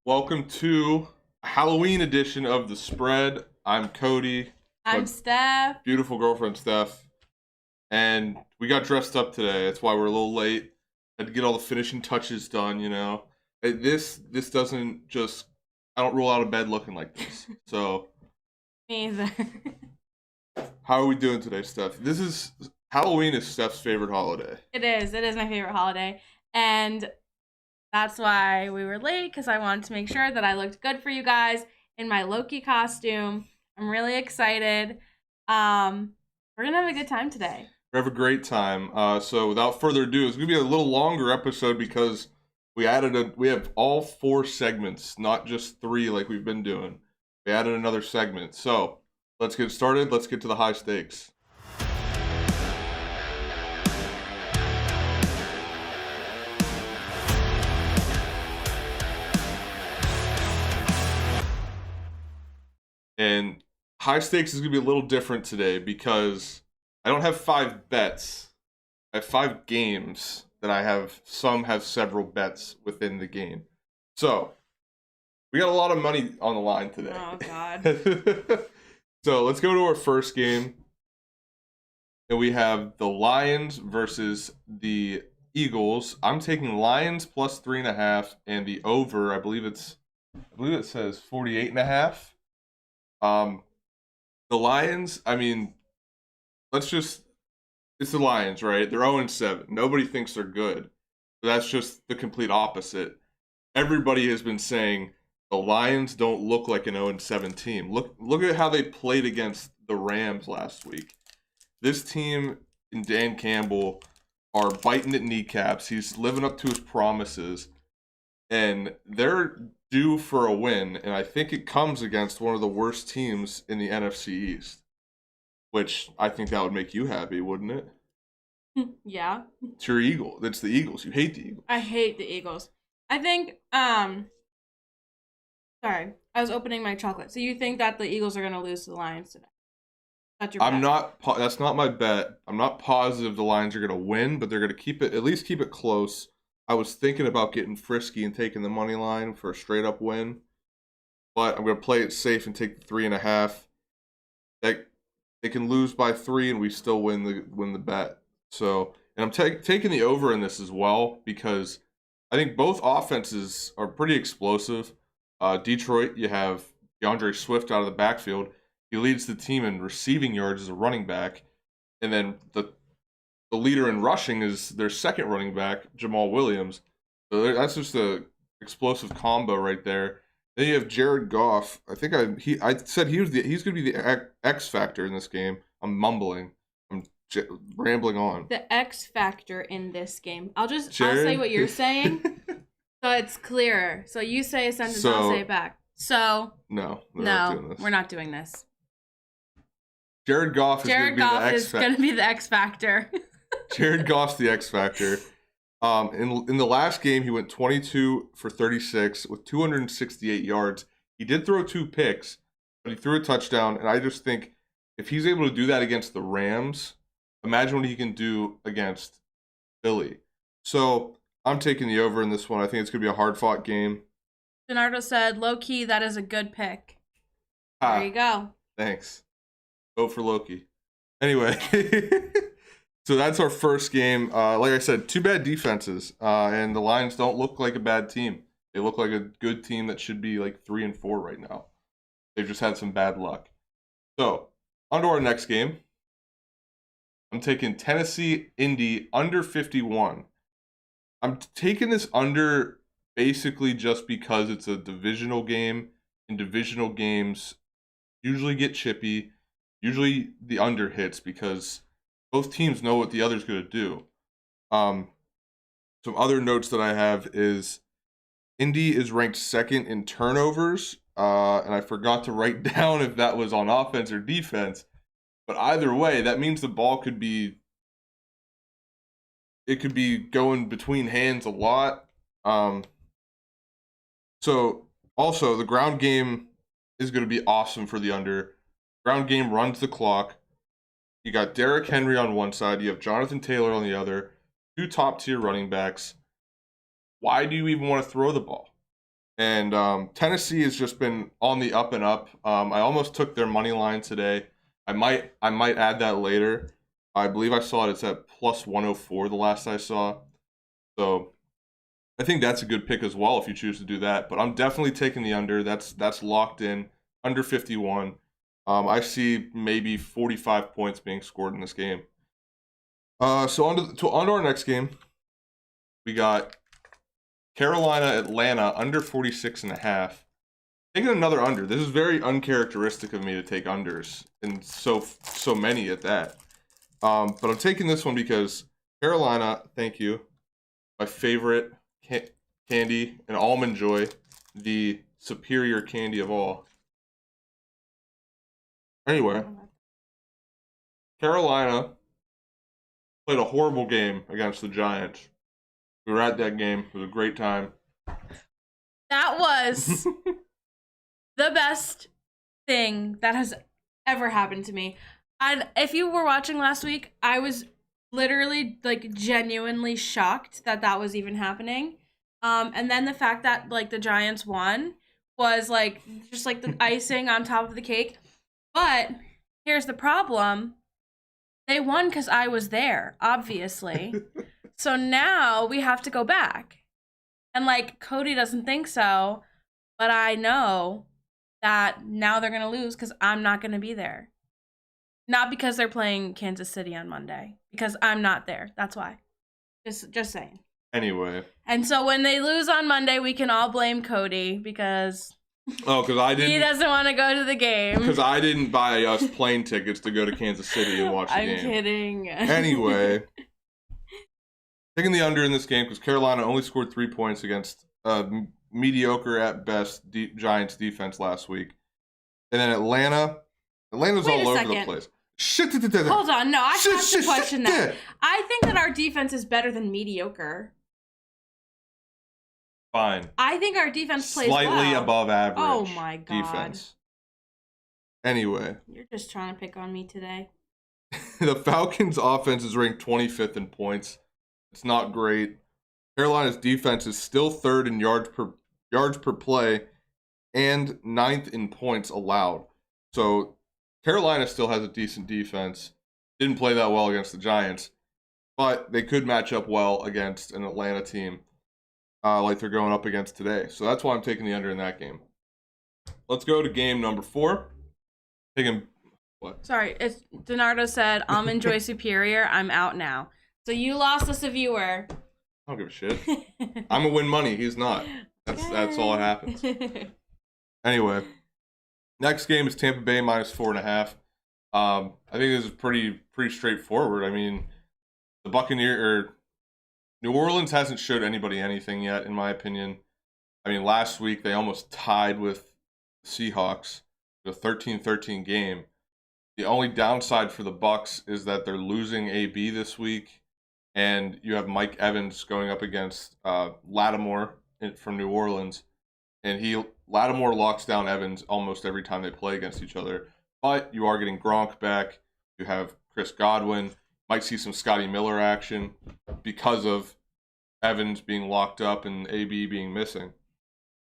Welcome to a Halloween edition of The Spread. I'm Cody. I'm My Steph. beautiful girlfriend, Steph. And we got dressed up today. That's why we're a little late. Had to get all the finishing touches done, you know. This doesn't just... I don't roll out of bed looking like this. So, Me either. how are we doing today, Steph? Halloween is Steph's favorite holiday. It is. It is my favorite holiday. And that's why we were late, because I wanted to make sure that I looked good for you guys in my Loki costume. I'm really excited. We're going to have a good time today. We have a great time. So without further ado, it's gonna be a little longer episode because we have all 4 segments, not just 3 like we've been doing. We added another segment. So let's get started. Let's get to the high stakes. And high stakes is gonna be a little different today because I don't have 5 bets. I have 5 games that I have. Some have several bets within the game. So, we got a lot of money on the line today. Oh, God. So, let's go to our first game. And we have the Lions versus the Eagles. I'm taking Lions plus 3.5 and the over, I believe it says 48.5. The Lions, I mean, it's the Lions, right? They're 0-7. Nobody thinks they're good. But that's just the complete opposite. Everybody has been saying the Lions don't look like an 0-7 team. Look at how they played against the Rams last week. This team and Dan Campbell are biting at kneecaps. He's living up to his promises. And they're due for a win. And I think it comes against one of the worst teams in the NFC East. Which I think that would make you happy, wouldn't it? Yeah. It's your Eagle. That's the Eagles. You hate the Eagles. I hate the Eagles. I think, sorry. I was opening my chocolate. So you think that the Eagles are going to lose to the Lions today? That's your bet. That's not my bet. I'm not positive the Lions are going to win, but they're going to at least keep it close. I was thinking about getting frisky and taking the money line for a straight up win, but I'm going to play it safe and take the 3.5. They can lose by 3 and we still win the bet. So, and I'm taking the over in this as well because I think both offenses are pretty explosive. Detroit, you have DeAndre Swift out of the backfield. He leads the team in receiving yards as a running back. And then the leader in rushing is their second running back, Jamal Williams. So that's just a explosive combo right there. Then you have Jared Goff. I think I said he's going to be the X factor in this game. I'm mumbling. I'm rambling on. The X factor in this game. I'll say what you're saying, so it's clearer. So you say a sentence, I'll say it back. So no, we're not doing this. Jared Goff is going to be the X factor. Jared Goff's the X factor. In the last game, he went 22 for 36 with 268 yards. He did throw 2 picks, but he threw a touchdown. And I just think if he's able to do that against the Rams, imagine what he can do against Philly. So I'm taking the over in this one. I think it's going to be a hard-fought game. Gennaro said, low-key, that is a good pick. There you go. Thanks. Vote for Loki. Anyway. So that's our first game. Like I said, 2 bad defenses, and the Lions don't look like a bad team. They look like a good team that should be like 3-4 right now. They've just had some bad luck. So, on to our next game. I'm taking Tennessee Indy under 51. I'm taking this under basically just because it's a divisional game, and divisional games usually get chippy. Usually the under hits because both teams know what the other's going to do. Some other notes that I have is Indy is ranked 2nd in turnovers, and I forgot to write down if that was on offense or defense. But either way, that means the ball could be going between hands a lot. So also the ground game is going to be awesome for the under. Ground game runs the clock. You got Derrick Henry on one side. You have Jonathan Taylor on the other. 2 top-tier running backs. Why do you even want to throw the ball? And Tennessee has just been on the up and up. I almost took their money line today. I might add that later. I believe I saw it. It's at plus 104 the last I saw. So I think that's a good pick as well if you choose to do that. But I'm definitely taking the under. That's locked in. Under 51. I see maybe 45 points being scored in this game. So on to our next game. We got Carolina, Atlanta, under 46.5. Taking another under. This is very uncharacteristic of me to take unders, and so many at that. But I'm taking this one because Carolina, thank you, my favorite candy, an Almond Joy, the superior candy of all. Anyway, Carolina played a horrible game against the Giants. We were at that game. It was a great time. That was the best thing that has ever happened to me. And if you were watching last week, I was literally like genuinely shocked that that was even happening. And then the fact that like the Giants won was like just like the icing on top of the cake. But here's the problem. They won because I was there, obviously. So now we have to go back. And like Cody doesn't think so, but I know that now they're going to lose because I'm not going to be there. Not because they're playing Kansas City on Monday, because I'm not there. That's why. Just saying. Anyway. And so when they lose on Monday, we can all blame Cody because he doesn't want to go to the game. Because I didn't buy us plane tickets to go to Kansas City and watch the game. I'm kidding. Anyway. Taking the under in this game because Carolina only scored 3 points against mediocre at best Giants defense last week. And then Atlanta's all over the place. Hold on, no, I have to question that. I think that our defense is better than mediocre. Fine. I think our defense plays slightly above average. Oh my god. Defense. Anyway. You're just trying to pick on me today. The Falcons' offense is ranked 25th in points. It's not great. Carolina's defense is still third in yards per play and ninth in points allowed. So Carolina still has a decent defense. Didn't play that well against the Giants, but they could match up well against an Atlanta team like they're going up against today. So that's why I'm taking the under in that game. Let's go to game number 4. Taking what? Sorry, it's Donardo said, Almond Joy superior. I'm out now. So you lost us a viewer. I don't give a shit. I'm gonna win money. He's not. That's all that happens. Anyway, next game is Tampa Bay minus 4.5. I think this is pretty straightforward. I mean, New Orleans hasn't showed anybody anything yet, in my opinion. I mean, last week they almost tied with the Seahawks, the 13-13 game. The only downside for the Bucs is that they're losing AB this week. And you have Mike Evans going up against Lattimore from New Orleans. And Lattimore locks down Evans almost every time they play against each other. But you are getting Gronk back. You have Chris Godwin. Might see some Scotty Miller action because of Evans being locked up and AB being missing.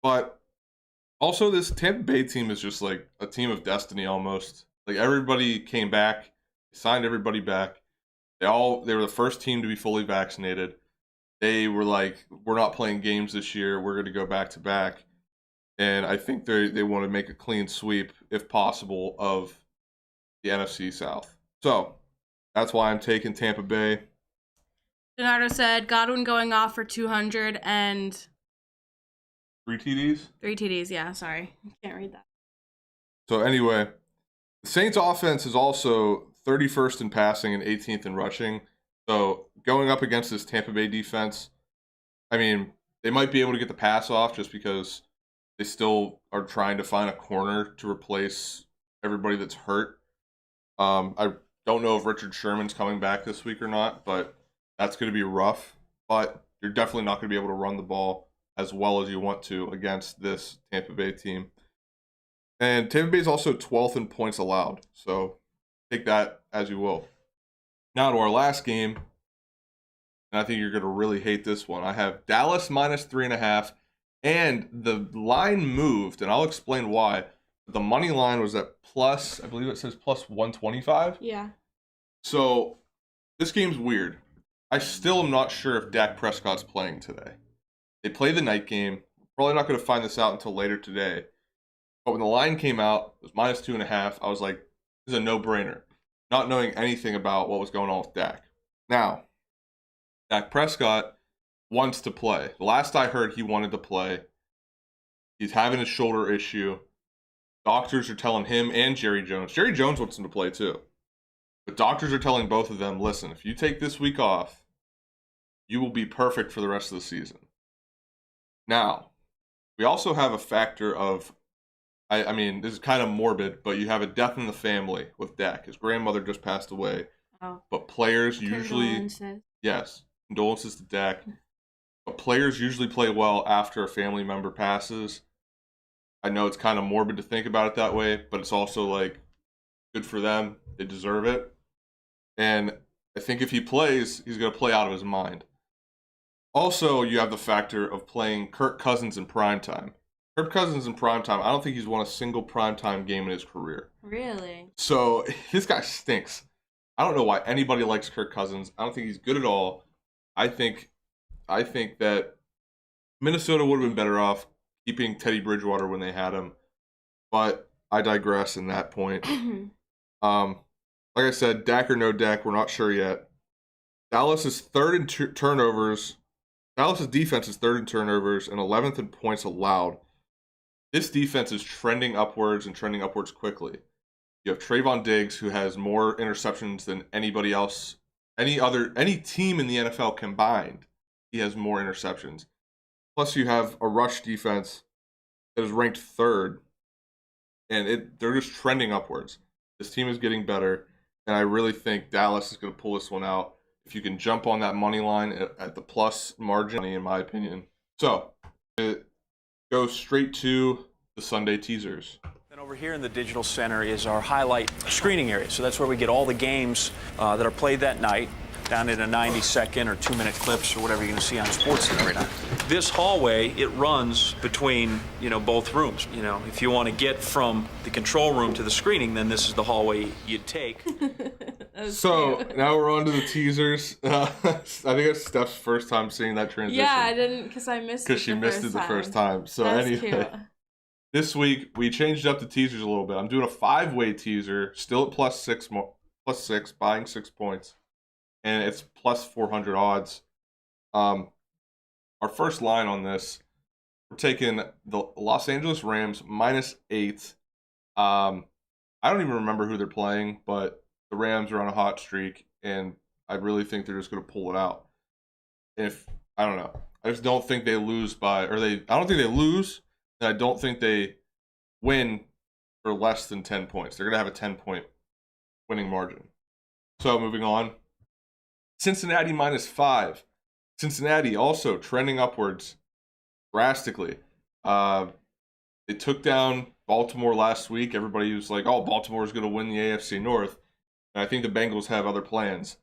But also this Tampa Bay team is just like a team of destiny almost. Like everybody came back, signed everybody back. They were the first team to be fully vaccinated. They were like, we're not playing games this year. We're going to go back to back. And I think they want to make a clean sweep, if possible, of the NFC South. So that's why I'm taking Tampa Bay. Donardo said Godwin going off for 200 and 3 TDs? 3 TDs, yeah, sorry. Can't read that. So anyway, the Saints offense is also 31st in passing and 18th in rushing. So going up against this Tampa Bay defense, I mean, they might be able to get the pass off just because they still are trying to find a corner to replace everybody that's hurt. I don't know if Richard Sherman's coming back this week or not, but that's going to be rough. But you're definitely not going to be able to run the ball as well as you want to against this Tampa Bay team. And Tampa Bay is also 12th in points allowed. So take that as you will. Now to our last game. And I think you're going to really hate this one. I have Dallas minus 3.5 And the line moved, and I'll explain why. The money line was at plus, I believe it says plus 125. Yeah. So this game's weird. I still am not sure if Dak Prescott's playing today. They play the night game. Probably not going to find this out until later today. But when the line came out, it was minus 2.5. I was like, this is a no-brainer. Not knowing anything about what was going on with Dak. Now, Dak Prescott wants to play. The last I heard, he wanted to play. He's having a shoulder issue. Doctors are telling him and Jerry Jones. Jerry Jones wants him to play too. But doctors are telling both of them, listen, if you take this week off, you will be perfect for the rest of the season. Now, we also have a factor of, I mean, this is kind of morbid, but you have a death in the family with Dak. His grandmother just passed away. Oh. But players usually, Condolences. yes, condolences to Dak. But players usually play well after a family member passes. I know it's kind of morbid to think about it that way, but it's also like good for them. They deserve it. And I think if he plays, he's going to play out of his mind. Also, you have the factor of playing Kirk Cousins in primetime. Kirk Cousins in primetime, I don't think he's won a single primetime game in his career. Really? So this guy stinks. I don't know why anybody likes Kirk Cousins. I don't think he's good at all. I think that Minnesota would have been better off keeping Teddy Bridgewater when they had him. But I digress in that point. Like I said, Dak or no Dak, we're not sure yet. Dallas is third in turnovers. Dallas' defense is third in turnovers and 11th in points allowed. This defense is trending upwards and trending upwards quickly. You have Trayvon Diggs, who has more interceptions than anybody else, any team in the NFL combined. He has more interceptions. Plus, you have a rush defense that is ranked third, and they're just trending upwards. This team is getting better, and I really think Dallas is going to pull this one out. If you can jump on that money line at the plus margin, in my opinion. So, it goes straight to the Sunday teasers. And over here in the digital center is our highlight screening area. So that's where we get all the games that are played that night, down in a 90-second or 2-minute clips or whatever you're going to see on SportsCenter right now. This hallway, it runs between, both rooms. If you want to get from the control room to the screening, then this is the hallway you'd take. So now we're on to the teasers. I think it's Steph's first time seeing that transition. Yeah, I didn't because I missed it. Because she missed it the first time. So That's anyway, cute. This week we changed up the teasers a little bit. I'm doing a 5-way teaser, still at plus six, buying 6 points, and it's plus 400 odds. Our first line on this, we're taking the Los Angeles Rams -8. I don't even remember who they're playing, but the Rams are on a hot streak, and I really think they're just going to pull it out. I don't know. I just don't think they lose I don't think they lose, and I don't think they win for less than 10 points. They're going to have a 10-point winning margin. So moving on. Cincinnati -5. Cincinnati also trending upwards drastically. They took down Baltimore last week. Everybody was like, oh, Baltimore's going to win the AFC North. And I think the Bengals have other plans.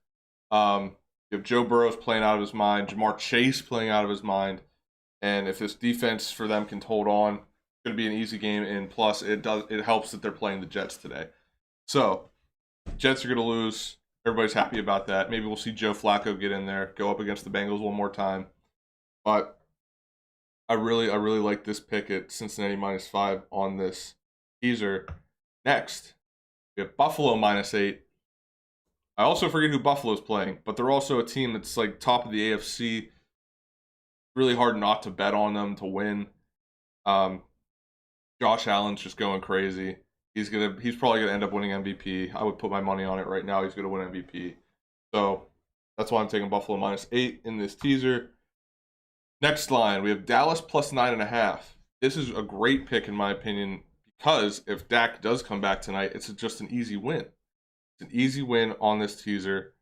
You have Joe Burrow's playing out of his mind, Jamar Chase playing out of his mind. And if this defense for them can hold on, it's going to be an easy game. And plus, it helps that they're playing the Jets today. So, Jets are going to lose. Everybody's happy about that. Maybe we'll see Joe Flacco get in there, go up against the Bengals one more time. But I really like this pick at Cincinnati -5 on this teaser. Next, we have Buffalo -8. I also forget who Buffalo's playing, but they're also a team that's like top of the AFC. Really hard not to bet on them to win. Josh Allen's just going crazy. He's probably gonna end up winning MVP. I would put my money on it right now. He's gonna win MVP. So that's why I'm taking Buffalo -8 in this teaser. Next line, we have Dallas +9.5. This is a great pick in my opinion because if Dak does come back tonight, it's just an easy win. It's an easy win on this teaser,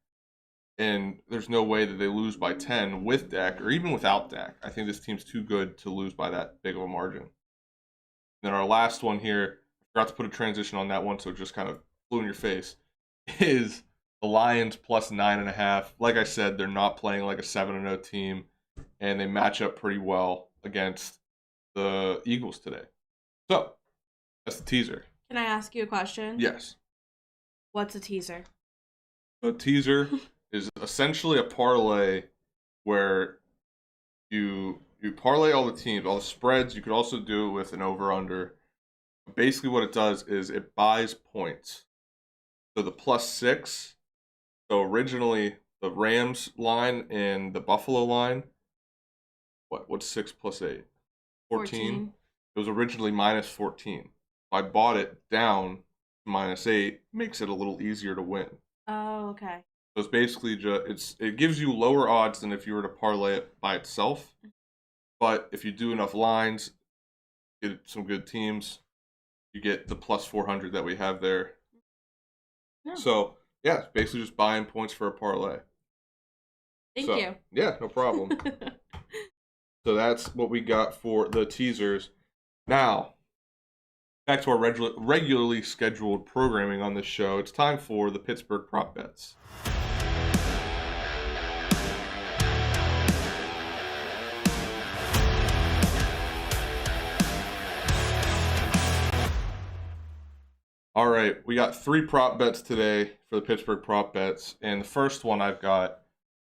and there's no way that they lose by 10 with Dak or even without Dak. I think this team's too good to lose by that big of a margin. And then our last one here, I forgot to put a transition on that one, so it just kind of flew in your face, is the Lions +9.5. Like I said, they're not playing like a 7-0 team, and they match up pretty well against the Eagles today. So that's the teaser. Can I ask you a question? Yes. What's a teaser? A teaser is essentially a parlay where you parlay all the teams, all the spreads. You could also do it with an over-under. Basically what it does is it buys points. So the +6, so originally the Rams line and the Buffalo line, what's 6 + 8? 14. It was originally -14. I bought it down to -8, makes it a little easier to win. Oh, okay. So it's basically it gives you lower odds than if you were to parlay it by itself. But if you do enough lines, get some good teams, you get the +400 that we have there. Yeah. So yeah, it's basically just buying points for a parlay. Thank you. Yeah, no problem. So that's what we got for the teasers. Now, back to our regularly scheduled programming on this show. It's time for the Pittsburgh prop bets. All right, we got 3 prop bets today for the Pittsburgh prop bets, and the first one I've got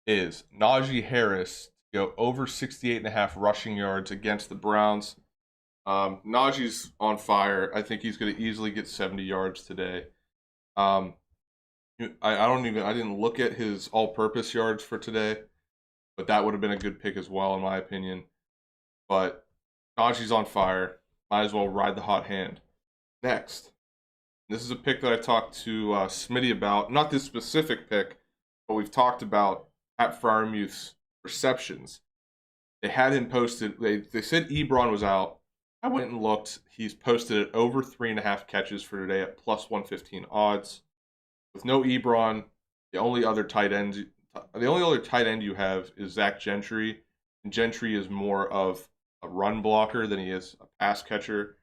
is Najee Harris to go over 68.5 rushing yards against the Browns. Najee's on fire. I think he's going to easily get 70 yards today. I didn't look at his all-purpose yards for today, but that would have been a good pick as well, in my opinion. But Najee's on fire. Might as well ride the hot hand. Next. This is a pick that I talked to Smitty about. Not this specific pick, but we've talked about Pat Freiermuth's receptions. They had him posted. They said Ebron was out. I went and looked. He's posted at over 3.5 catches for today at +115 odds. With no Ebron, the only other tight end you have is Zach Gentry. And Gentry is more of a run blocker than he is a pass catcher.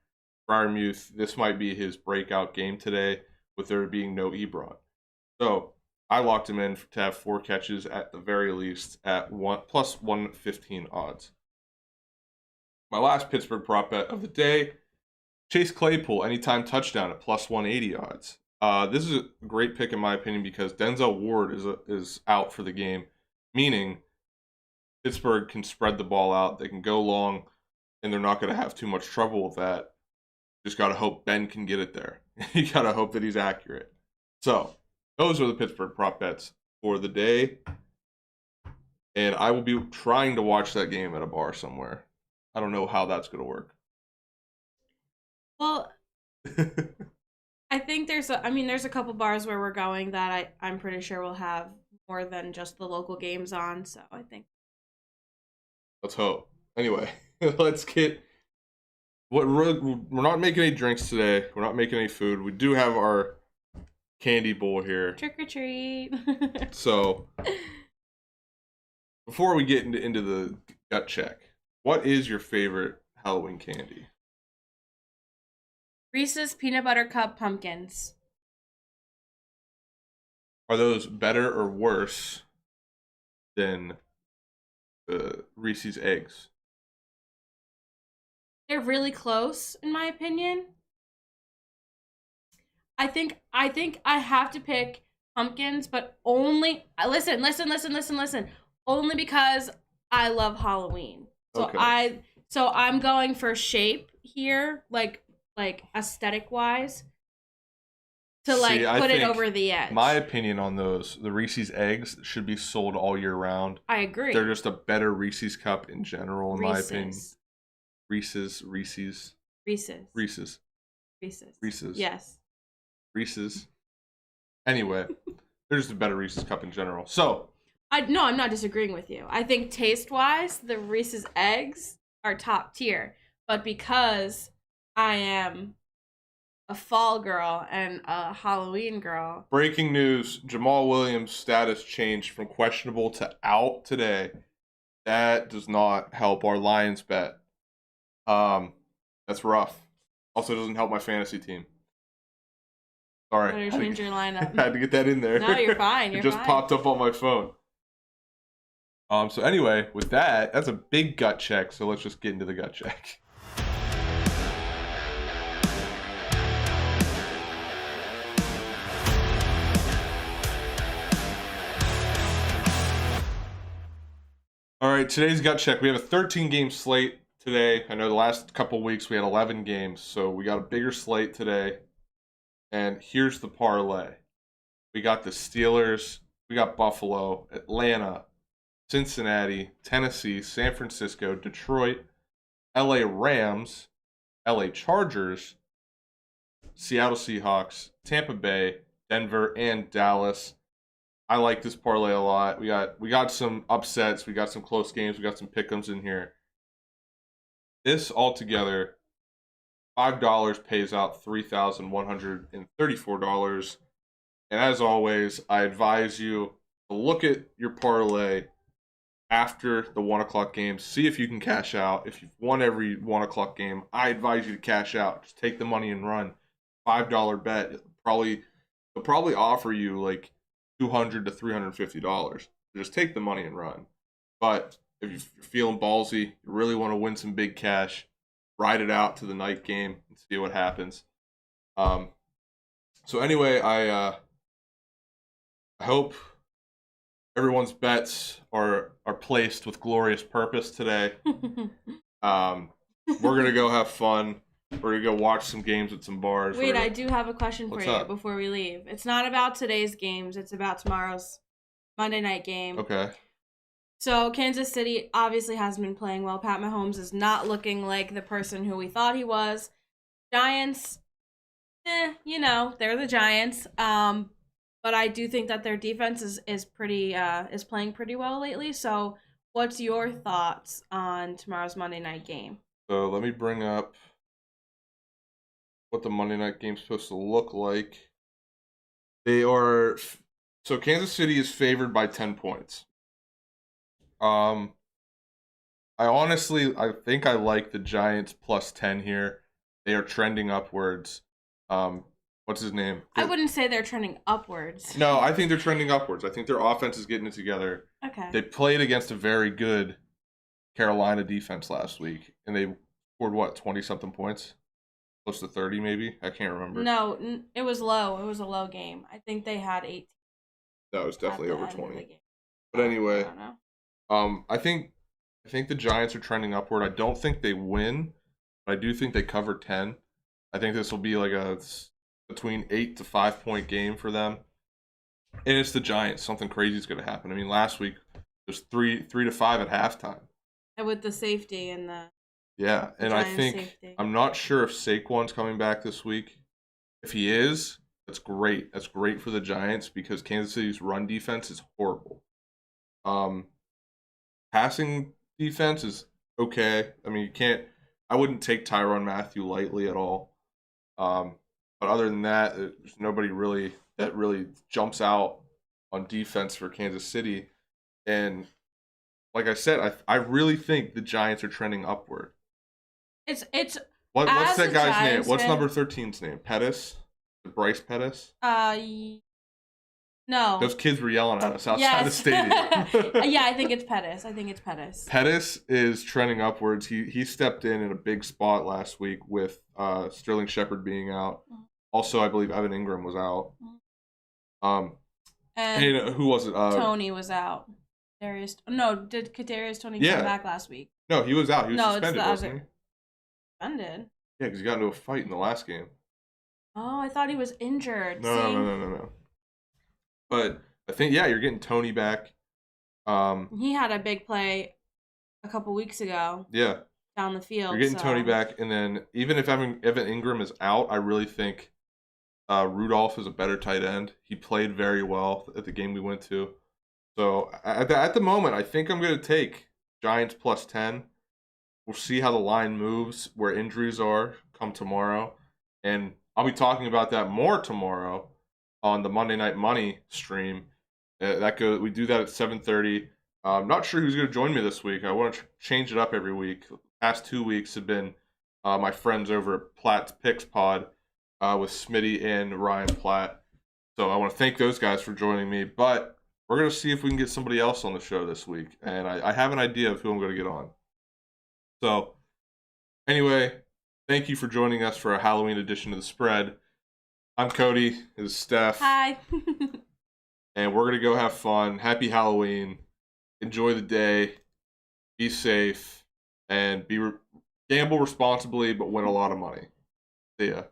Freiermuth, this might be his breakout game today, with there being no Ebron. So I locked him in to have 4 catches at the very least at +115 odds. My last Pittsburgh prop bet of the day, Chase Claypool, anytime touchdown at +180 odds. This is a great pick in my opinion because Denzel Ward is out for the game, meaning Pittsburgh can spread the ball out. They can go long, and they're not going to have too much trouble with that. Just got to hope Ben can get it there. You got to hope that he's accurate. So those are the Pittsburgh prop bets for the day. And I will be trying to watch that game at a bar somewhere. I don't know how that's going to work. Well, I think there's a couple bars where we're going that I'm pretty sure will have more than just the local games on. So I think. Let's hope. Anyway, let's get. We're not making any drinks today. We're not making any food. We do have our candy bowl here. Trick or treat. So, before we get into the gut check, what is your favorite Halloween candy? Reese's Peanut Butter Cup Pumpkins. Are those better or worse than the Reese's Eggs? They're really close, in my opinion. I think I have to pick pumpkins, but only listen. Only because I love Halloween. So Okay. I'm going for shape here, like aesthetic wise, to See, I put it think over the edge. My opinion on those, the Reese's Eggs should be sold all year round. I agree. They're just a better Reese's cup in general, in my opinion. Reese's. Yes. Reese's. Anyway, they're just a better Reese's cup in general. So I'm not disagreeing with you. I think taste wise, the Reese's Eggs are top tier. But because I am a fall girl and a Halloween girl. Breaking news, Jamal Williams' status changed from questionable to out today. That does not help our Lions bet. That's rough. Also doesn't help my fantasy team. Sorry. Better change your lineup. I had to get that in there. No, you're fine. It just popped up on my phone. So anyway, with that, that's a big gut check. So let's just get into the gut check. right, today's gut check. We have a 13-game slate today. I know the last couple weeks we had 11 games, so we got a bigger slate today. And here's the parlay. We got the Steelers, we got Buffalo, Atlanta, Cincinnati, Tennessee, San Francisco, Detroit, LA Rams, LA Chargers, Seattle Seahawks, Tampa Bay, Denver, and Dallas. I like this parlay a lot. We got some upsets, we got some close games, we got some pick'ems in here. This altogether, $5 pays out $3,134. And as always, I advise you to look at your parlay after the 1 o'clock game. See if you can cash out. If you've won every 1 o'clock game, I advise you to cash out. Just take the money and run. $5 bet. They'll probably offer you like $200 to $350. Just take the money and run. But if you're feeling ballsy, you really want to win some big cash, ride it out to the night game and see what happens. So anyway, I hope everyone's bets are placed with glorious purpose today. We're gonna go have fun. We're gonna go watch some games at some bars. Wait, I do have a question for What's you up? before we leave. It's not about today's games. It's about tomorrow's Monday night game. Okay. So Kansas City obviously hasn't been playing well. Pat Mahomes is not looking like the person who we thought he was. Giants, they're the Giants. But I do think that their defense is playing pretty well lately. So what's your thoughts on tomorrow's Monday night game? So let me bring up what the Monday night game's supposed to look like. So Kansas City is favored by 10 points. I think I like the Giants plus 10 here. They are trending upwards. What's his name? I wouldn't say they're trending upwards. No, I think they're trending upwards. I think their offense is getting it together. Okay. They played against a very good Carolina defense last week, and they scored, 20-something points? Close to 30, maybe? I can't remember. No, it was low. It was a low game. I think they had 18. No, it was definitely over 20. Game. But anyway, I don't know. I think the Giants are trending upward. I don't think they win, but I do think they cover 10. I think this will be like a between 8 to 5 point game for them. And it's the Giants. Something crazy is going to happen. I mean, last week it was 3 to 5 at halftime. And with the safety and the and I think safety. I'm not sure if Saquon's coming back this week. If he is, that's great. That's great for the Giants because Kansas City's run defense is horrible. Passing defense is okay. I mean, I wouldn't take Tyrann Mathieu lightly at all. But other than that, there's nobody that really jumps out on defense for Kansas City. And like I said, I really think the Giants are trending upward. It's What's that guy's name? Giants What's fan- number 13's name? Pettis? Bryce Pettis? No. Those kids were yelling at us outside the stadium. Yeah, I think it's Pettis. Pettis is trending upwards. He stepped in a big spot last week with Sterling Shepard being out. Also, I believe Evan Ingram was out. And who was it? Tony was out. Did Kadarius Tony come back last week? No, he was out. He was suspended, it's the wasn't he? Suspended? Yeah, because he got into a fight in the last game. Oh, I thought he was injured. No. But I think, you're getting Tony back. He had a big play a couple weeks ago. Yeah. Down the field. You're getting Tony back, and then even if Evan Ingram is out, I really think Rudolph is a better tight end. He played very well at the game we went to. So at the moment, I think I'm going to take Giants plus 10. We'll see how the line moves, where injuries are come tomorrow. And I'll be talking about that more tomorrow on the Monday Night Money stream. We do that at 7:30. I'm not sure who's going to join me this week. I want to change it up every week. The past 2 weeks have been my friends over at Platt's Picks Pod with Smitty and Ryan Platt. So I want to thank those guys for joining me. But we're going to see if we can get somebody else on the show this week. And I have an idea of who I'm going to get on. So anyway, thank you for joining us for a Halloween edition of The Spread. I'm Cody. This is Steph. Hi. And we're going to go have fun. Happy Halloween. Enjoy the day. be safe, and gamble responsibly, but win a lot of money. See ya.